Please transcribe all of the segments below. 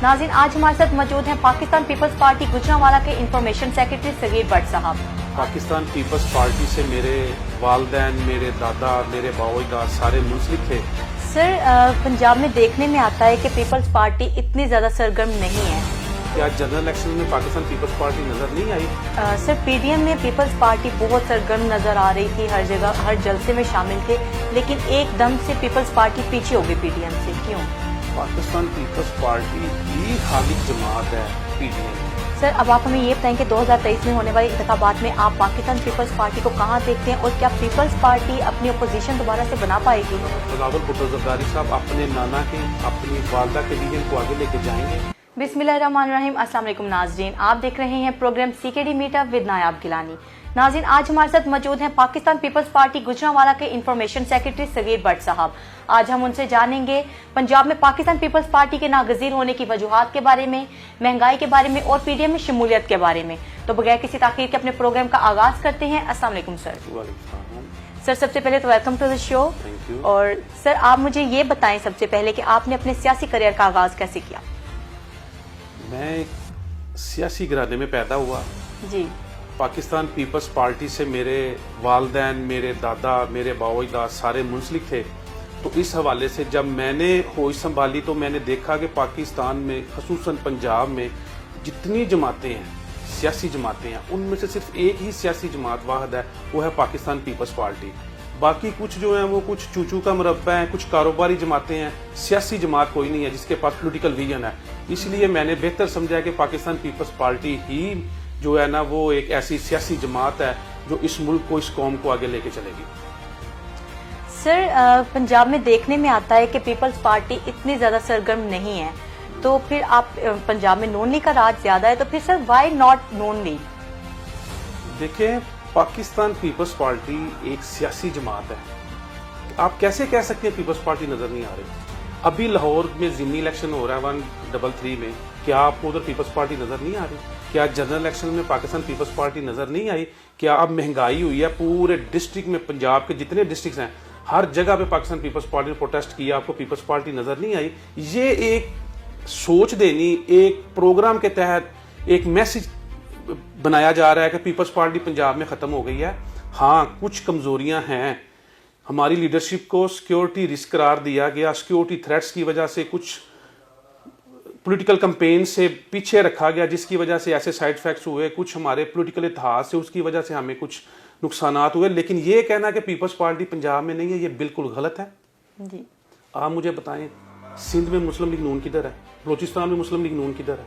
नाज़रीन, आज हमारे साथ मौजूद हैं पाकिस्तान पीपल्स पार्टी गुजरांवाला के इंफॉर्मेशन सेक्रेटरी सगीर भट्ट साहब। पाकिस्तान पीपल्स पार्टी से मेरे वालदैन, मेरे दादा, मेरे बाओजाद सारे मुंसलिक थे। सर, पंजाब में देखने में आता है कि पीपल्स पार्टी इतनी ज्यादा सरगर्म नहीं है। क्या जनरल इलेक्शन में पाकिस्तान पीपल्स पार्टी नजर नहीं आई? सर, पीडीएम में पीपल्स पार्टी बहुत सरगर्म नजर आ रही थी, हर जगह हर जलसे में शामिल थे, लेकिन एकदम से पीपल्स पार्टी पीछे हो गई पीडीएम से। क्यों? पाकिस्तान पीपल्स पार्टी ही खालिक जमात है पीडीएम। सर, अब आप हमें ये बताएं कि 2023 में होने वाले इंतखाबात में आप पाकिस्तान पीपल्स पार्टी को कहाँ देखते हैं और क्या पीपल्स पार्टी अपनी अपोजिशन दोबारा से बना पाएगी? बिलावल भुट्टो जरदारी साहब अपने नाना के, अपनी वालदा के लिए इनको आगे लेके जाएंगे। बिस्मिल्लाहिर्रहमानिर्रहीम। अस्सलाम वालेकुम नाज़रीन, आप देख रहे हैं प्रोग्राम सीकेडी मीटअप विद नायाब गिलानी। नाज़रीन, आज हमारे साथ मौजूद हैं पाकिस्तान पीपल्स पार्टी गुजरांवाला के इंफॉर्मेशन सेक्रेटरी सगीर भट्ट साहब। आज हम उनसे जानेंगे पंजाब में पाकिस्तान पीपल्स पार्टी के नागजीर होने की वजूहात के बारे में, महंगाई के बारे में और पीडीएम में शमूलियत के बारे में। तो बगैर किसी ताखीर के अपने प्रोग्राम का आगाज करते हैं। अस्सलाम वालेकुम सर। सर, सबसे पहले तो वेलकम टू द शो। और सर, आप मुझे ये बताएं सबसे पहले कि आपने अपने सियासी करियर का आगाज कैसे किया? मैं एक सियासी घराने में पैदा हुआ जी। पाकिस्तान पीपल्स पार्टी से मेरे वालदैन, मेरे दादा, मेरे बाओजाद सारे मुंसलिक थे। तो इस हवाले से जब मैंने होश संभाली तो मैंने देखा कि पाकिस्तान में, खसूसन पंजाब में जितनी जमातें हैं, सियासी जमातें हैं, उनमें से सिर्फ एक ही सियासी जमात वाहिद है, वो है पाकिस्तान पीपल्स पार्टी। बाकी कुछ जो है वो कुछ चूचू का मुरब्बा है, कुछ कारोबारी जमातें हैं, सियासी जमात कोई नहीं है जिसके पास पॉलिटिकल विजन है। इसलिए मैंने बेहतर समझा कि पाकिस्तान पीपल्स पार्टी ही जो है ना वो एक ऐसी सियासी जमात है जो इस मुल्क को, इस कौम को आगे लेके चलेगी। सर, पंजाब में देखने में आता है कि पीपल्स पार्टी इतनी ज्यादा सरगर्म नहीं है, तो फिर आप पंजाब में नॉन लीग का राज ज्यादा है, तो फिर sir why not non league? देखिए, पाकिस्तान पीपल्स पार्टी एक सियासी जमात है। आप कैसे कह सकते हैं पीपल्स पार्टी नजर नहीं आ रही? अभी लाहौर में ज़िमनी इलेक्शन हो रहा है 133 में, क्या आपको उधर पीपल्स पार्टी नजर नहीं आ रही? क्या जनरल इलेक्शन में पाकिस्तान पीपल्स पार्टी नजर नहीं आई? क्या अब महंगाई हुई है पूरे डिस्ट्रिक्ट में, पंजाब के जितने डिस्ट्रिक्ट हैं हर जगह पे पाकिस्तान पीपल्स पार्टी ने प्रोटेस्ट किया, आपको पीपल्स पार्टी नजर नहीं आई? ये एक सोच देनी, एक प्रोग्राम के तहत एक मैसेज बनाया जा रहा है कि पीपल्स पार्टी पंजाब में खत्म हो गई है। हाँ, कुछ कमजोरियां हैं। हमारी लीडरशिप को सिक्योरिटी रिस्क करार दिया गया, सिक्योरिटी थ्रेट्स की वजह से कुछ पॉलिटिकल कैंपेन से पीछे रखा गया, जिसकी वजह से ऐसे साइड इफेक्ट्स हुए, कुछ हमारे पॉलिटिकल इतिहास से उसकी वजह से हमें कुछ नुकसानात हुए। लेकिन ये कहना कि पीपल्स पार्टी पंजाब में नहीं है, ये बिल्कुल गलत है जी। आप मुझे बताएं, सिंध में मुस्लिम लीग नून किधर है? बलूचिस्तान में मुस्लिम लीग नून किधर है?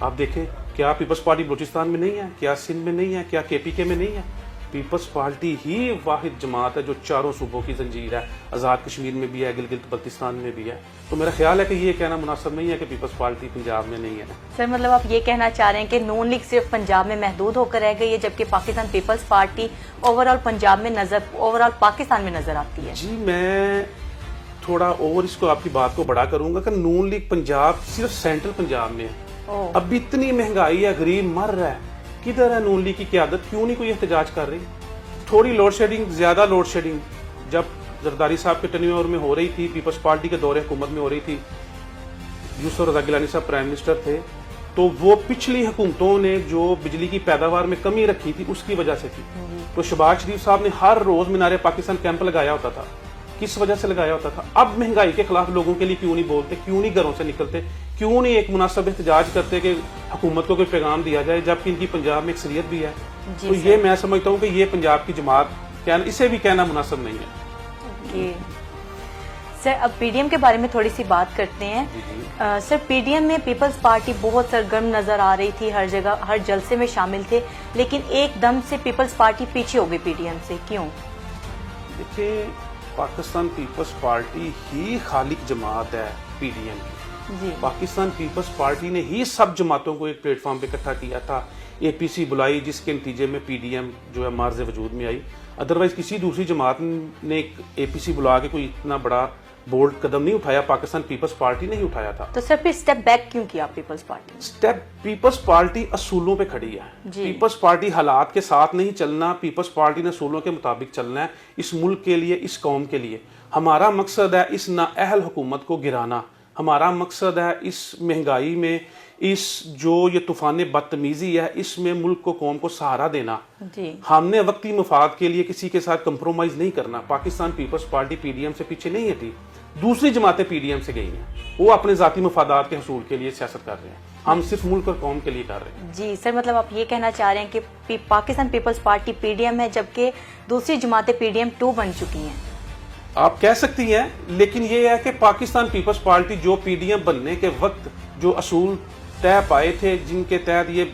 आप देखें, क्या पीपल्स पार्टी बलूचिस्तान में नहीं है? क्या सिंध में नहीं है? क्या केपीके में नहीं है? पीपल्स पार्टी ही वाहिद जमात है जो चारों सूबों की जंजीर है। आज़ाद कश्मीर में भी है, गिलगित बल्तिस्तान में भी है। तो मेरा ख्याल है कि ये कहना मुनासिब नहीं है कि पीपल्स पार्टी पंजाब में नहीं है। सर, मतलब आप ये कहना चाह रहे हैं कि नॉन लीग सिर्फ पंजाब में महदूद होकर रह गई है, जबकि पाकिस्तान पीपल्स पार्टी ओवरऑल पंजाब में ओवरऑल पाकिस्तान में नजर आती है? जी, मैं थोड़ा और इसको आपकी बात को बड़ा करूंगा कि नून लीग पंजाब सिर्फ सेंट्रल पंजाब में है। अब इतनी महंगाई है, गरीब मर रहा है, किधर है नून लीग की क़यादत? क्यों नहीं कोई एहतजाज कर रही? थोड़ी लोड शेडिंग, ज्यादा लोड शेडिंग जब जरदारी साहब के टेन्योर में हो रही थी, पीपल्स पार्टी के दौरे हुकूमत में हो रही थी, यूसुफ रज़ा गिलानी साहब प्राइम मिनिस्टर थे, तो वो पिछली हुकूमतों ने जो बिजली की पैदावार में कमी रखी थी उसकी वजह से थी। तो शहबाज शरीफ साहब ने हर रोज मीनारे पाकिस्तान कैंप लगाया होता था। किस वजह से लगाया होता था? अब महंगाई के खिलाफ लोगों के लिए क्यों नहीं बोलते? क्यों नहीं घरों से निकलते? क्यों नहीं एक मुनासिब एहतजाज करते कि हुकूमत को कोई पैगाम दिया जाए, जबकि इनकी पंजाब में अक्सरियत भी है? तो ये मैं समझता हूँ कि ये पंजाब की जमात इसे भी कहना मुनासिब नहीं है। सर, अब पीडीएम के बारे में थोड़ी सी बात करते हैं। सर, पीडीएम में पीपल्स पार्टी बहुत सरगर्म नजर आ रही थी, हर जगह हर जलसे में शामिल थे, लेकिन एकदम से पीपल्स पार्टी पीछे हो गई पीडीएम से। क्यों? देखिए, पाकिस्तान पीपल्स पार्टी ही खालिक जमात है पीडीएम की। पाकिस्तान पीपल्स पार्टी ने ही सब जमातों को एक प्लेटफॉर्म पे इकट्ठा किया था, एपीसी बुलाई, जिसके नतीजे में पीडीएम जो है मार्ज वजूद में आई। अदरवाइज किसी दूसरी जमात ने एपीसी बुला के कोई इतना बड़ा बोल्ड कदम नहीं उठाया, पाकिस्तान पीपल्स पार्टी ने ही उठाया था। तो सर, फिर स्टेप बैक क्यों किया पीपल्स पार्टी? पीपल्स पार्टी असूलों पे खड़ी है। पीपल्स पार्टी हालात के साथ नहीं चलना, पीपल्स पार्टी ने असूलों के मुताबिक चलना है, इस मुल्क के लिए, इस कौम के लिए। हमारा मकसद है इस नाअहल हुकूमत को गिराना, ہمارا مقصد ہے اس مہنگائی میں، اس جو یہ طوفان بدتمیزی ہے، اس میں ملک کو، قوم کو سہارا دینا. جی ہم نے وقتی مفاد کے لیے کسی کے ساتھ کمپرومائز نہیں کرنا. Pakistan Peoples Party P D M سے پیچھے نہیں ہٹی. دوسری جماعتیں پی ڈی ایم سے گئی ہیں، وہ اپنے ذاتی مفادات کے حصول کے لیے سیاست کر رہے ہیں. ہم صرف ملک اور قوم کے لیے کر رہے ہیں. جی سر، مطلب آپ یہ کہنا چاہ رہے ہیں کہ Pakistan Peoples Party P D M ہے، جبکہ دوسری جماعتیں پی ڈی ایم 2 بن چکی ہیں. آپ کہہ سکتی ہیں، لیکن یہ ہے کہ پاکستان پیپلز پارٹی جو پی ڈی ایم بننے کے وقت جو اصول طے پائے تھے، جن کے تحت یہ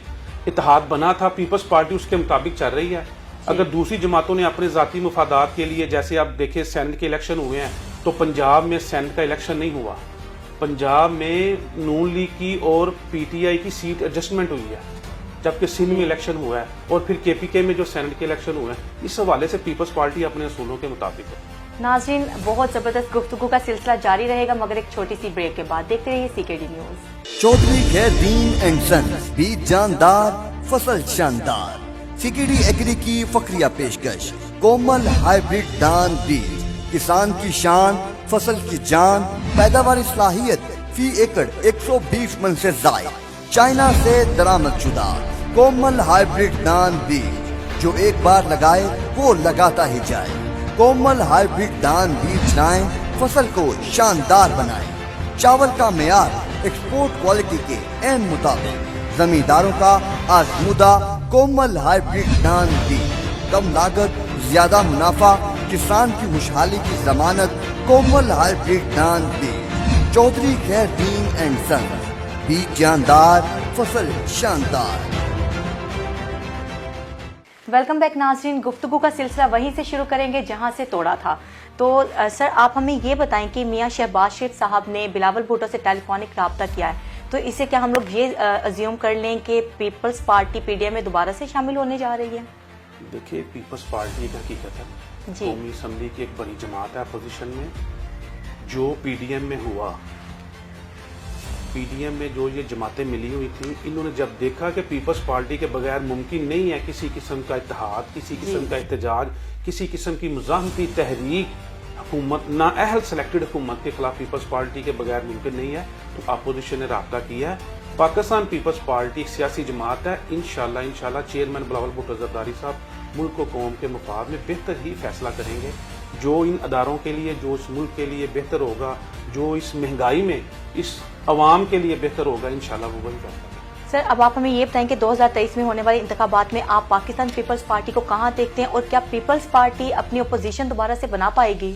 اتحاد بنا تھا، پیپلز پارٹی اس کے مطابق چل رہی ہے. اگر دوسری جماعتوں نے اپنے ذاتی مفادات کے لیے، جیسے آپ دیکھیں سینٹ کے الیکشن ہوئے ہیں، تو پنجاب میں سینٹ کا الیکشن نہیں ہوا. پنجاب میں نون لیگ کی اور پی ٹی آئی کی سیٹ ایڈجسٹمنٹ ہوئی ہے، جبکہ سندھ میں الیکشن ہوا ہے، اور پھر کے پی کے میں جو سینٹ کے الیکشن ہوئے ہیں. اس حوالے سے پیپلز پارٹی اپنے اصولوں کے مطابق ہے. ناظرین، بہت زبردست گفتگو کا سلسلہ جاری رہے گا، مگر ایک چھوٹی سی بریک کے بعد دیکھتے رہیے سی کے ڈی نیوز. چودھری خیر دین اینڈ سنز، بیج جاندار، فصل شاندار. سی کے ڈی ایگری کی فخریہ پیشکش، کومل ہائیبریڈ دان بیج، کسان کی شان، فصل کی جان، پیداواری صلاحیت فی ایکڑ 120 من سے زائد، چائنا سے درآمد شدہ کومل ہائیبریڈ دان بیج، جو ایک بار لگائے وہ لگاتا ہی جائے. کومل ہائیبریڈ دان بیج لائیں، فصل کو شاندار بنائیں. چاول کا معیار ایکسپورٹ کوالٹی کے عین مطابق، زمینداروں کا آزمودہ کومل ہائیبریڈ دان بیج، کم لاگت زیادہ منافع، کسان کی خوشحالی کی ضمانت. کومل ہائیبریڈ دان بیج، چودھری خیر دین اینڈ سنز، بیج جاندار، فصل شاندار. ویلکم بیک ناظرین، گفتگو کا سلسلہ وہیں سے شروع کریں گے جہاں سے توڑا تھا. تو سر، آپ ہمیں یہ بتائیں کہ میاں شہباز شریف صاحب نے بلاول بھٹو سے ٹیلی فونک رابطہ کیا ہے، تو اسے کیا ہم لوگ یہ ازیوم کر لیں کہ Peoples Party P D M میں دوبارہ سے شامل ہونے جا رہی ہے؟ دیکھیے، پیپلز پارٹی ایک حقیقت ہے، قومی اسمبلی کی ایک بڑی جماعت ہے اپوزیشن میں. جو پی ڈی ایم میں ہوا، پی ڈی ایم میں جو یہ جماعتیں ملی ہوئی تھیں، انہوں نے جب دیکھا کہ پیپلز پارٹی کے بغیر ممکن نہیں ہے کسی قسم کا اتحاد، کسی قسم کا احتجاج، کسی قسم کی مزاحمتی تحریک، حکومت نااہل سلیکٹڈ حکومت کے خلاف پیپلز پارٹی کے بغیر ممکن نہیں ہے، تو اپوزیشن نے رابطہ کیا ہے. پاکستان پیپلز پارٹی ایک سیاسی جماعت ہے. انشاءاللہ چیئرمین بلاول بھٹو زرداری صاحب ملک و قوم کے مفاد میں بہتر ہی فیصلہ کریں گے. جو ان اداروں کے لیے، جو اس ملک کے لیے بہتر ہوگا، جو اس مہنگائی میں اس عوام کے لیے بہتر ہوگا، انشاءاللہ وہ وہی کرتا ہے. سر، اب آپ ہمیں یہ بتائیں کہ 2023 میں ہونے والے انتخابات میں آپ پاکستان پیپلز پارٹی کو کہاں دیکھتے ہیں، اور کیا پیپلز پارٹی اپنی اپوزیشن دوبارہ سے بنا پائے گی؟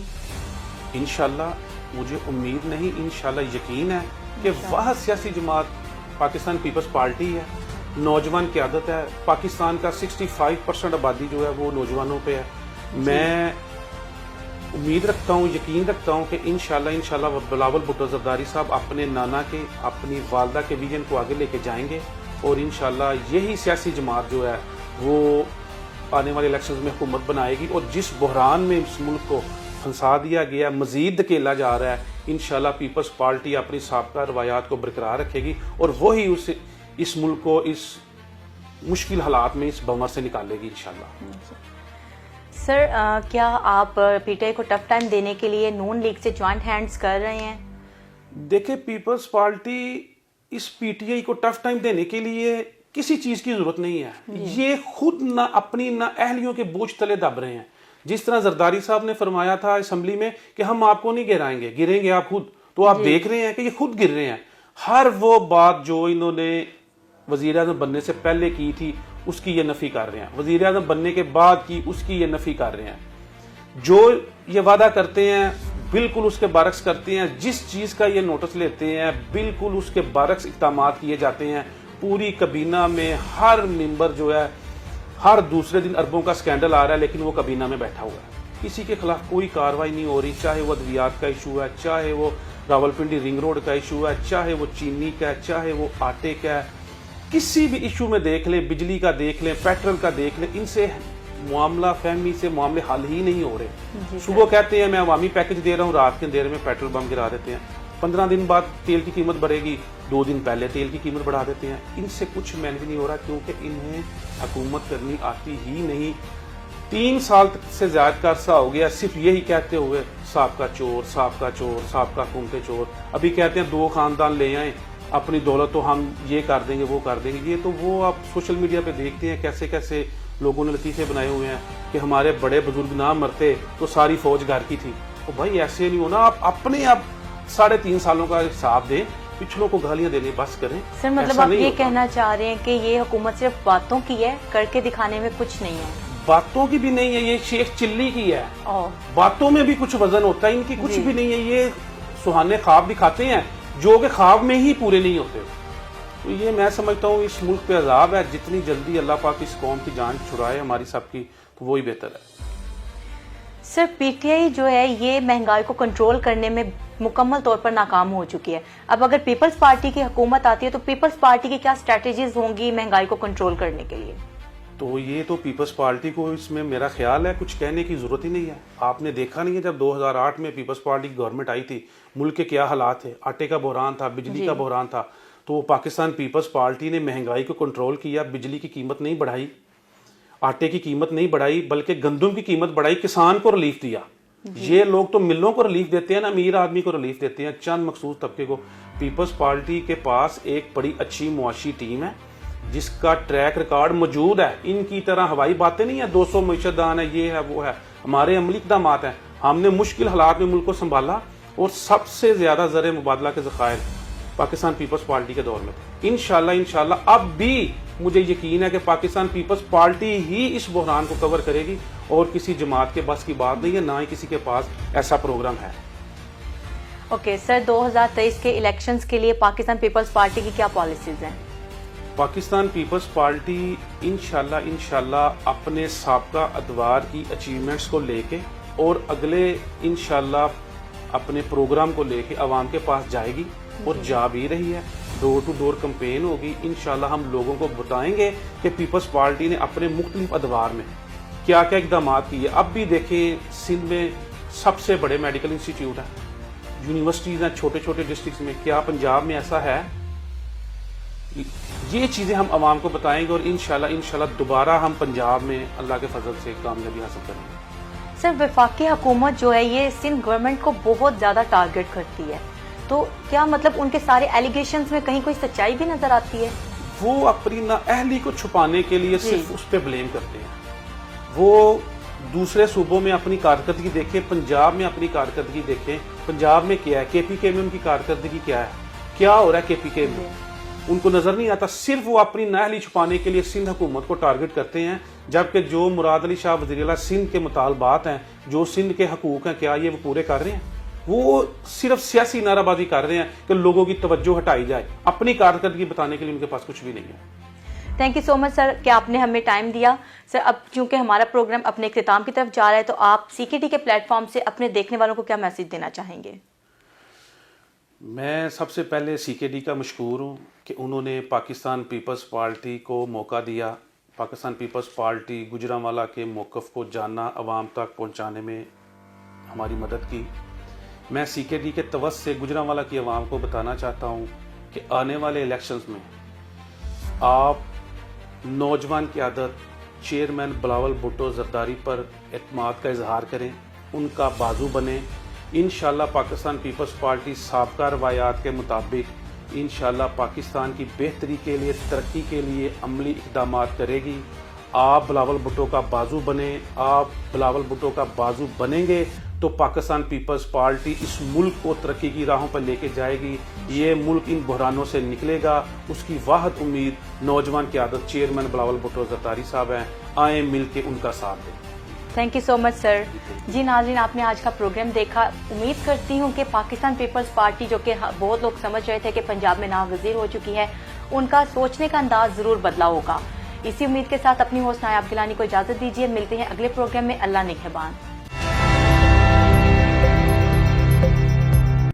انشاءاللہ مجھے امید نہیں، انشاءاللہ یقین ہے کہ وہ سیاسی جماعت پاکستان پیپلز پارٹی ہے. نوجوان قیادت ہے. پاکستان کا 65% آبادی جو ہے وہ نوجوانوں پہ ہے. میں امید رکھتا ہوں، یقین رکھتا ہوں کہ انشاءاللہ بلاول بھٹو زرداری صاحب اپنے نانا کے، اپنی والدہ کے ویژن کو آگے لے کے جائیں گے، اور انشاءاللہ یہی سیاسی جماعت جو ہے وہ آنے والے الیکشنز میں حکومت بنائے گی. اور جس بحران میں اس ملک کو پھنسا دیا گیا، مزید دھکیلا جا رہا ہے، انشاءاللہ پیپلز پارٹی اپنی سابقہ روایات کو برقرار رکھے گی، اور وہی اس ملک کو اس مشکل حالات میں اس بمر سے نکالے گی انشاءاللہ. سر، کیا آپ پی ٹی آئی کو ٹف ٹائم دینے کے لیے نون لیگ سے جوائنٹ ہینڈز کر رہے ہیں؟ دیکھیں، پیپلز پارٹی اس پی ٹی آئی کو ٹف ٹائم دینے کے لیے کسی چیز کی ضرورت نہیں ہے. یہ خود نہ اپنی نہ اہلیوں کے بوجھ تلے دب رہے ہیں. جس طرح زرداری صاحب نے فرمایا تھا اسمبلی میں کہ ہم آپ کو نہیں گرائیں گے، گریں گے آپ خود، تو آپ دیکھ رہے ہیں کہ یہ خود گر رہے ہیں. ہر وہ بات جو انہوں نے وزیر اعظم بننے سے پہلے کی تھی اس کی یہ نفی کر رہے ہیں، وزیر اعظم بننے کے بعد کی اس کی یہ نفی کر رہے ہیں. جو یہ وعدہ کرتے ہیں بالکل اس کے برعکس کرتے ہیں. جس چیز کا یہ نوٹس لیتے ہیں بالکل اس کے برعکس اقدامات کیے جاتے ہیں. پوری کابینہ میں ہر ممبر جو ہے ہر دوسرے دن اربوں کا سکینڈل آ رہا ہے، لیکن وہ کابینہ میں بیٹھا ہوا ہے. کسی کے خلاف کوئی کاروائی نہیں ہو رہی، چاہے وہ ادویات کا ایشو ہے، چاہے وہ راولپنڈی رنگ روڈ کا ایشو ہے، چاہے وہ چینی کا ہے، چاہے وہ آٹے کا ہے. کسی بھی ایشو میں دیکھ لیں، بجلی کا دیکھ لیں، پیٹرول کا دیکھ لیں، ان سے معاملہ فہمی سے معاملے حل ہی نہیں ہو رہے. صبح کہتے ہیں میں عوامی پیکج دے رہا ہوں، رات کے اندھیرے میں پیٹرول بم گرا دیتے ہیں. 15 دن بعد تیل کی قیمت بڑھے گی، 2 دن پہلے تیل کی قیمت بڑھا دیتے ہیں. ان سے کچھ مینج نہیں ہو رہا، کیونکہ انہیں حکومت کرنی آتی ہی نہیں. 3 साल से ज्यादा का अरसा हो गया सिर्फ यही कहते हुए साबका चोर, साबका चोर, साबका हुकूमत चोर। अभी कहते हैं 2 खानदान ले आए, अपनी दौलत तो हम ये कर देंगे वो कर देंगे। ये तो वो आप सोशल मीडिया पे देखते हैं कैसे कैसे लोगों ने लतीफे बनाए हुए हैं कि हमारे बड़े बुजुर्ग ना मरते तो सारी फौज घर की थी। तो भाई ऐसे नहीं होना, आप अपने आप 3.5 सालों का हिसाब दें, पिछलों को गालियां देने बस करें। सर मतलब आप ये कहना चाह रहे हैं कि ये हुकूमत सिर्फ बातों की है, करके दिखाने में कुछ नहीं है? बातों की भी नहीं है, ये शेख चिल्ली की है। बातों में भी कुछ वजन होता है, इनकी कुछ भी नहीं है। ये सुहाने ख्वाब दिखाते हैं जो कि ख्वाब में ही पूरे नहीं होते। तो ये मैं समझता हूँ इस मुल्क पे अजाब है, जितनी जल्दी अल्लाह पाक इस कौम की जान छुड़ाए हमारी सबकी, तो वही बेहतर है। सर पीटीआई जो है ये महंगाई को कंट्रोल करने में मुकम्मल तौर पर नाकाम हो चुकी है। अब अगर पीपल्स पार्टी की हुकूमत आती है तो पीपल्स पार्टी की क्या स्ट्रेटेजीज होंगी महंगाई को कंट्रोल करने के लिए? तो ये तो पीपल्स पार्टी को इसमें मेरा ख्याल है कुछ कहने की जरूरत ही नहीं है। आपने देखा नहीं है जब 2008 में पीपल्स पार्टी की गवर्नमेंट आई थी, मुल्क के क्या हालात थे, आटे का बहरान था, बिजली का बहरान था। तो पाकिस्तान पीपल्स पार्टी ने महंगाई को कंट्रोल किया, बिजली की कीमत नहीं बढ़ाई, आटे की कीमत नहीं बढ़ाई, बल्कि गंदम की कीमत बढ़ाई, किसान को रिलीफ दिया। ये लोग तो मिलों को रिलीफ देते हैं ना, अमीर आदमी को रिलीफ देते हैं, चंद मखसूस तबके को। पीपल्स पार्टी के पास एक बड़ी अच्छी मुआशी टीम है जिसका ट्रैक रिकॉर्ड मौजूद है। इनकी तरह हवाई बातें नहीं है, 200 मईशतदान है, ये है वो है। हमारे अमली इक़दामात हैं, हमने मुश्किल हालात में मुल्क को संभाला और सबसे ज्यादा ज़र मुबादला के ज़खायर पाकिस्तान पीपल्स पार्टी के दौर में थे। इंशाल्लाह अब भी मुझे यकीन है कि पाकिस्तान पीपल्स पार्टी ही इस बहरान को कवर करेगी और किसी जमात के बस की बात नहीं है, ना ही किसी के पास ऐसा प्रोग्राम है। ओके सर, 2023 के इलेक्शंस के लिए पाकिस्तान पीपल्स पार्टी की क्या पॉलिसीज हैं? पाकिस्तान पीपल्स पार्टी इंशाल्लाह अपने साबका अदवार की अचीवमेंट्स को लेके और अगले इंशाल्लाह अपने प्रोग्राम को लेके अवाम के पास जाएगी और जा भी रही है। डोर टू डोर कैंपेन होगी। इंशाल्लाह हम लोगों को बताएंगे कि पीपल्स पार्टी ने अपने मुख्तलिफ अदवार में क्या क्या इकदाम किए। अब भी देखें, सिंध में सबसे बड़े मेडिकल इंस्टीट्यूट है, यूनिवर्सिटीज हैं छोटे छोटे डिस्ट्रिक्ट में, क्या पंजाब में ऐसा है? ये चीजें हम अवाम को बताएंगे और इंशाल्लाह दोबारा हम पंजाब में अल्लाह के फजल से कामयाबी हासिल करेंगे। सर वफाकी हुकूमत जो है ये सिंध गवर्नमेंट को बहुत ज्यादा टारगेट करती है, तो क्या मतलब उनके सारे एलिगेशंस में कहीं कोई सच्चाई भी नजर आती है? वो अपनी नाअहली को छुपाने के लिए सिर्फ उस पर ब्लेम करते हैं। वो दूसरे सूबों में अपनी कारकर्दगी देखें, पंजाब में अपनी कारकर्दगी देखें। पंजाब में क्या है, केपीके में उनकी कारकर्दगी क्या है, क्या हो रहा है केपीके में, उनको नजर नहीं आता। सिर्फ वो अपनी नाअहली छुपाने के लिए सिंध हुकूमत को टारगेट करते हैं, जबकि जो मुराद अली शाह वज़ीर-ए-आला सिंध के मुतालबात हैं, जो सिंध के हकूक हैं, क्या ये वो पूरे कर रहे हैं? वो सिर्फ सियासी नाराबाजी कर रहे हैं कि लोगों की तवज्जो हटाई जाए, अपनी कारकर्दगी बताने के लिए उनके पास कुछ भी नहीं है। Thank you so much sir कि आपने हमें टाइम दिया। सर अब चूंकि हमारा प्रोग्राम अपने इख्तिताम की तरफ जा रहा है, तो आप सीकेडी के प्लेटफॉर्म से अपने देखने वालों को क्या मैसेज देना चाहेंगे? मैं सबसे पहले सीकेडी का मशकूर हूँ कि उन्होंने पाकिस्तान पीपल्स पार्टी को मौका दिया। पाकिस्तान पीपल्स पार्टी गुजरांवाला के मौक़िफ़ को जानना, अवाम तक पहुँचाने में हमारी मदद की। मैं सीकेडी के तवज्जो से गुजरांवाला की अवाम को बताना चाहता हूँ कि आने वाले इलेक्शंस में आप नौजवान क़यादत चेयरमैन बिलावल भुट्टो ज़रदारी पर एतमाद का इजहार करें, उनका बाजू बने। इंशाल्लाह पाकिस्तान पीपल्स पार्टी साबका रवायात के मुताबिक इंशाल्लाह पाकिस्तान की बेहतरी के लिए, तरक्की के लिए अमली इक़दामात करेगी। आप बिलावल भुट्टो का बाजू बने, आप बिलावल भुट्टो का बाजू बनेंगे तो पाकिस्तान पीपल्स पार्टी इस मुल्क को तरक्की की राहों पर लेके जाएगी। ये मुल्क इन बहरानों से निकलेगा, उसकी वाहद उम्मीद नौजवान क़यादत चेयरमैन बिलावल भुट्टो ज़रदारी साहब हैं। आए मिल के उनका साथ दें। Thank you so much sir. जी नाज़रीन, आपने आज का प्रोग्राम देखा। उम्मीद करती हूँ कि पाकिस्तान पीपल्स पार्टी, जो कि बहुत लोग समझ रहे थे कि पंजाब में नागज़ीर हो चुकी है, उनका सोचने का अंदाज ज़रूर बदला होगा। इसी उम्मीद के साथ अपनी होस्ट नायाब गिलानी को इजाज़त दीजिए। मिलते हैं अगले प्रोग्राम में। अल्लाह निगहबान।